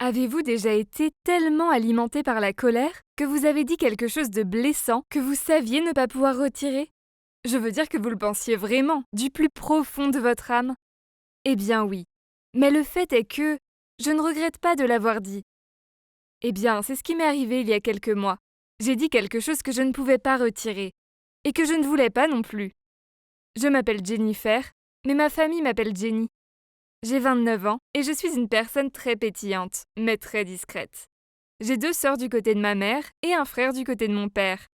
Avez-vous déjà été tellement alimenté par la colère que vous avez dit quelque chose de blessant que vous saviez ne pas pouvoir retirer? Je veux dire que vous le pensiez vraiment, du plus profond de votre âme? Eh bien oui. Mais le fait est que je ne regrette pas de l'avoir dit. Eh bien, c'est ce qui m'est arrivé il y a quelques mois. J'ai dit quelque chose que je ne pouvais pas retirer, et que je ne voulais pas non plus. Je m'appelle Jennifer, mais ma famille m'appelle Jenny. J'ai 29 ans et je suis une personne très pétillante, mais très discrète. J'ai 2 sœurs du côté de ma mère et un frère du côté de mon père.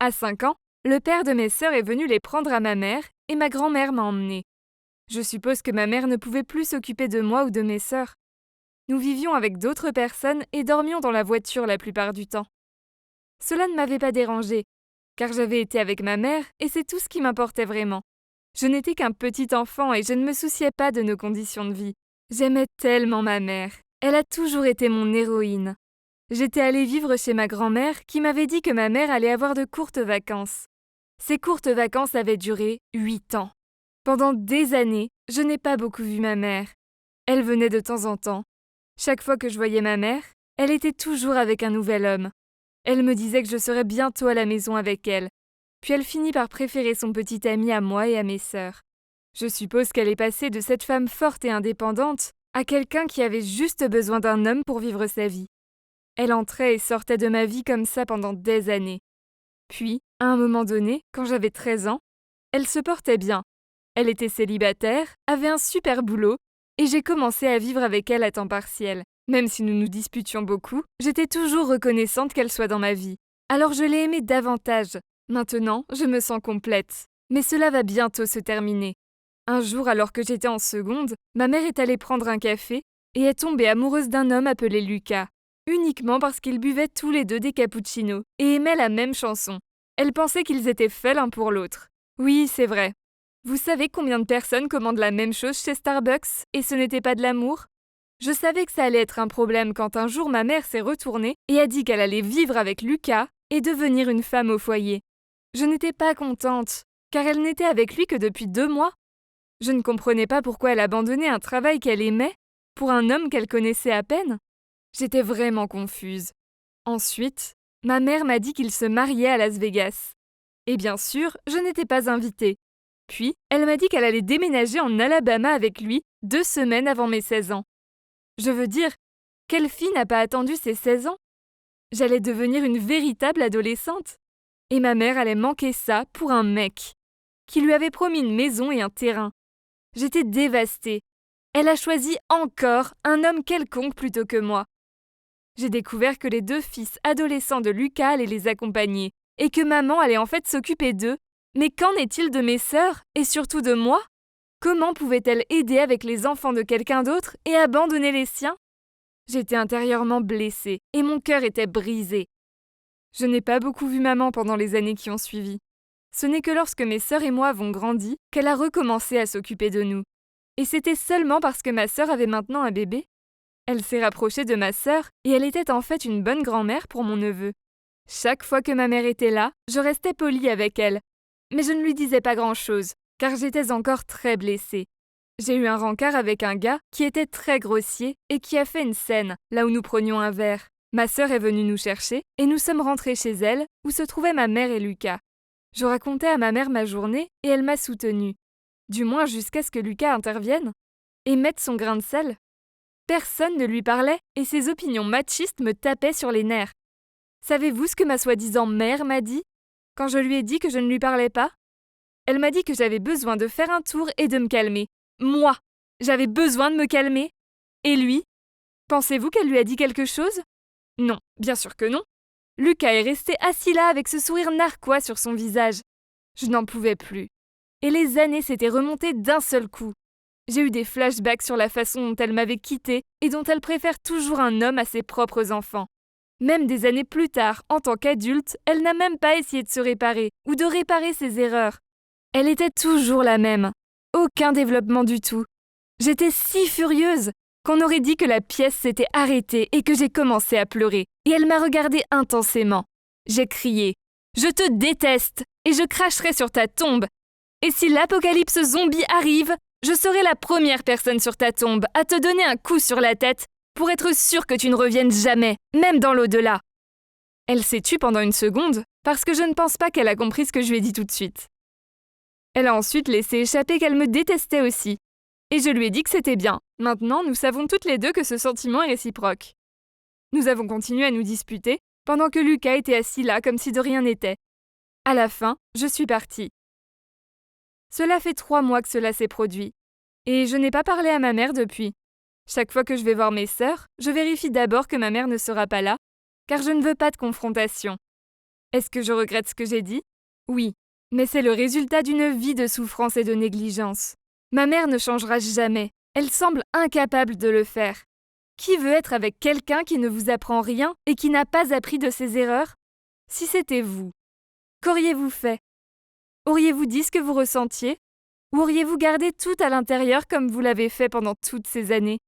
À 5 ans, le père de mes sœurs est venu les prendre à ma mère et ma grand-mère m'a emmenée. Je suppose que ma mère ne pouvait plus s'occuper de moi ou de mes sœurs. Nous vivions avec d'autres personnes et dormions dans la voiture la plupart du temps. Cela ne m'avait pas dérangée, car j'avais été avec ma mère et c'est tout ce qui m'importait vraiment. Je n'étais qu'un petit enfant et je ne me souciais pas de nos conditions de vie. J'aimais tellement ma mère. Elle a toujours été mon héroïne. J'étais allée vivre chez ma grand-mère qui m'avait dit que ma mère allait avoir de courtes vacances. Ces courtes vacances avaient duré 8 ans. Pendant des années, je n'ai pas beaucoup vu ma mère. Elle venait de temps en temps. Chaque fois que je voyais ma mère, elle était toujours avec un nouvel homme. Elle me disait que je serais bientôt à la maison avec elle. Puis elle finit par préférer son petit ami à moi et à mes sœurs. Je suppose qu'elle est passée de cette femme forte et indépendante à quelqu'un qui avait juste besoin d'un homme pour vivre sa vie. Elle entrait et sortait de ma vie comme ça pendant des années. Puis, à un moment donné, quand j'avais 13 ans, elle se portait bien. Elle était célibataire, avait un super boulot, et j'ai commencé à vivre avec elle à temps partiel. Même si nous nous disputions beaucoup, j'étais toujours reconnaissante qu'elle soit dans ma vie. Alors je l'ai aimée davantage. Maintenant, je me sens complète. Mais cela va bientôt se terminer. Un jour, alors que j'étais en seconde, ma mère est allée prendre un café et est tombée amoureuse d'un homme appelé Lucas, uniquement parce qu'ils buvaient tous les deux des cappuccinos et aimaient la même chanson. Elle pensait qu'ils étaient faits l'un pour l'autre. Oui, c'est vrai. Vous savez combien de personnes commandent la même chose chez Starbucks et ce n'était pas de l'amour? Je savais que ça allait être un problème quand un jour ma mère s'est retournée et a dit qu'elle allait vivre avec Lucas et devenir une femme au foyer. Je n'étais pas contente, car elle n'était avec lui que depuis 2 mois. Je ne comprenais pas pourquoi elle abandonnait un travail qu'elle aimait pour un homme qu'elle connaissait à peine. J'étais vraiment confuse. Ensuite, ma mère m'a dit qu'il se mariait à Las Vegas. Et bien sûr, je n'étais pas invitée. Puis, elle m'a dit qu'elle allait déménager en Alabama avec lui 2 semaines avant mes 16 ans. Je veux dire, quelle fille n'a pas attendu ses 16 ans? J'allais devenir une véritable adolescente. Et ma mère allait manquer ça pour un mec qui lui avait promis une maison et un terrain. J'étais dévastée. Elle a choisi encore un homme quelconque plutôt que moi. J'ai découvert que les 2 fils adolescents de Lucas allaient les accompagner et que maman allait en fait s'occuper d'eux. Mais qu'en est-il de mes sœurs et surtout de moi? Comment pouvait-elle aider avec les enfants de quelqu'un d'autre et abandonner les siens? J'étais intérieurement blessée et mon cœur était brisé. Je n'ai pas beaucoup vu maman pendant les années qui ont suivi. Ce n'est que lorsque mes sœurs et moi avons grandi qu'elle a recommencé à s'occuper de nous. Et c'était seulement parce que ma sœur avait maintenant un bébé. Elle s'est rapprochée de ma sœur et elle était en fait une bonne grand-mère pour mon neveu. Chaque fois que ma mère était là, je restais polie avec elle. Mais je ne lui disais pas grand-chose, car j'étais encore très blessée. J'ai eu un rencard avec un gars qui était très grossier et qui a fait une scène là où nous prenions un verre. Ma sœur est venue nous chercher et nous sommes rentrés chez elle où se trouvaient ma mère et Lucas. Je racontais à ma mère ma journée et elle m'a soutenue. Du moins jusqu'à ce que Lucas intervienne et mette son grain de sel. Personne ne lui parlait et ses opinions machistes me tapaient sur les nerfs. Savez-vous ce que ma soi-disant mère m'a dit quand je lui ai dit que je ne lui parlais pas? Elle m'a dit que j'avais besoin de faire un tour et de me calmer. Moi, j'avais besoin de me calmer. Et lui? Pensez-vous qu'elle lui a dit quelque chose? Non, bien sûr que non. Lucas est resté assis là avec ce sourire narquois sur son visage. Je n'en pouvais plus. Et les années s'étaient remontées d'un seul coup. J'ai eu des flashbacks sur la façon dont elle m'avait quittée et dont elle préfère toujours un homme à ses propres enfants. Même des années plus tard, en tant qu'adulte, elle n'a même pas essayé de se réparer ou de réparer ses erreurs. Elle était toujours la même. Aucun développement du tout. J'étais si furieuse qu'on aurait dit que la pièce s'était arrêtée et que j'ai commencé à pleurer. Et elle m'a regardée intensément. J'ai crié « Je te déteste et je cracherai sur ta tombe. Et si l'apocalypse zombie arrive, je serai la première personne sur ta tombe à te donner un coup sur la tête pour être sûre que tu ne reviennes jamais, même dans l'au-delà. » Elle s'est tue pendant une seconde, parce que je ne pense pas qu'elle a compris ce que je lui ai dit tout de suite. Elle a ensuite laissé échapper qu'elle me détestait aussi. Et je lui ai dit que c'était bien. Maintenant, nous savons toutes les deux que ce sentiment est réciproque. Nous avons continué à nous disputer, pendant que Lucas était assis là comme si de rien n'était. À la fin, je suis partie. Cela fait 3 mois que cela s'est produit. Et je n'ai pas parlé à ma mère depuis. Chaque fois que je vais voir mes sœurs, je vérifie d'abord que ma mère ne sera pas là, car je ne veux pas de confrontation. Est-ce que je regrette ce que j'ai dit? Oui, mais c'est le résultat d'une vie de souffrance et de négligence. Ma mère ne changera jamais. Elle semble incapable de le faire. Qui veut être avec quelqu'un qui ne vous apprend rien et qui n'a pas appris de ses erreurs? Si c'était vous, qu'auriez-vous fait? Auriez-vous dit ce que vous ressentiez? Ou auriez-vous gardé tout à l'intérieur comme vous l'avez fait pendant toutes ces années?